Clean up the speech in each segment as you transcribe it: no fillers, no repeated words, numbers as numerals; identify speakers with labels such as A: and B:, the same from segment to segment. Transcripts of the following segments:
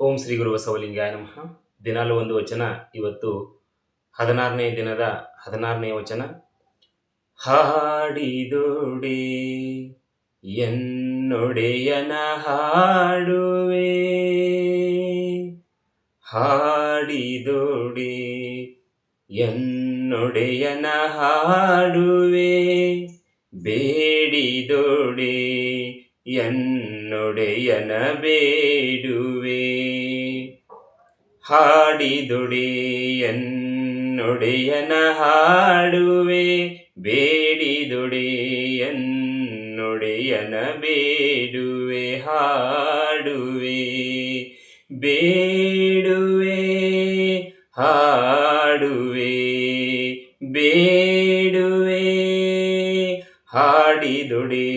A: ಓಂ ಶ್ರೀ ಗುರು ಬಸವಲಿಂಗಾಯ ನಮಃ. ದಿನಾಲು ಒಂದು ವಚನ. ಇವತ್ತು 16ನೇ ದಿನದ 16ನೇ ವಚನ. ಹಾಡಿದೊಡೆ ಎನ್ನೊಡೆಯನ ಹಾಡುವೆ, ಹಾಡಿದೊಡೆ ಎನ್ನೊಡೆಯನ ಹಾಡುವೆ, ಬೇಡಿದೊಡೆ ಎನ್ನೊಡೆಯನ ಬೇಡುವೆ. ಹಾಡಿದೊಡೆ ಎನ್ನೊಡೆಯನ ಹಾಡುವೆ, ಬೇಡಿದೊಡೆ ಎನ್ನೊಡೆಯನ ಬೇಡುವೆ. ಹಾಡುವೆ ಬೇಡುವೆ, ಹಾಡುವೆ ಬೇಡುವೆ. ಹಾಡಿದೊಡೆ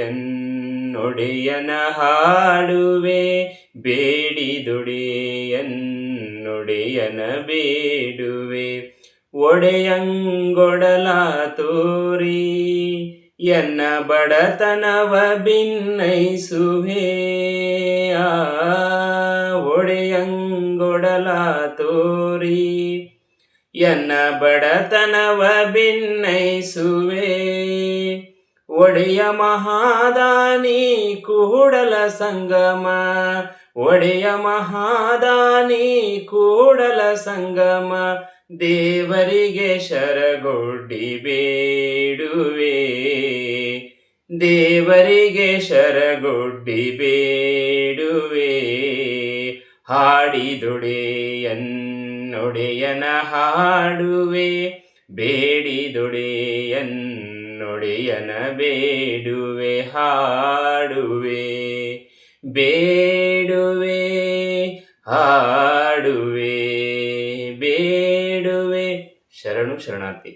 A: ಎನ್ನೊಡೆಯನ ಹಾಡುವೆ, ಬೇಡಿದೊಡೆ ಎನ್ನೊಡೆಯನ ಬೇಡುವೆ. ಒಡೆಯಂಗೊಡಲ ತೋರಿ ಎನ್ನ ಬಡತನವ ಭಿನ್ನೈಸುವೆ. ಒಡೆಯಂಗೊಡಲ ತೋರಿ ಎನ್ನ ಬಡತನವ ಭಿನ್ನೈಸುವೆ. ಒಡೆಯ ಮಹಾದಾನಿ ಕೂಡಲ ಸಂಗಮ, ಒಡೆಯ ಮಹಾದಾನಿ ಕೂಡಲ ಸಂಗಮ. ದೇವರಿಗೆ ಶರಗೊಡ್ಡಿ ಬೇಡುವೆ, ದೇವರಿಗೆ ಶರಗೊಡ್ಡಿ ಬೇಡುವೆ. ಹಾಡಿದೊಡೆ ಎನ್ನೊಡೆಯನ ಹಾಡುವೆ, ಬೇಡಿದೊಡೆ ಎನ್ನೊಡೆಯನ ಬೇಡುವೆ. ಹಾಡುವೆ ಬೇಡುವೆ, ಹಾಡುವೆ ಬೇಡುವೆ. ಶರಣು ಶರಣಾರ್ಥಿ.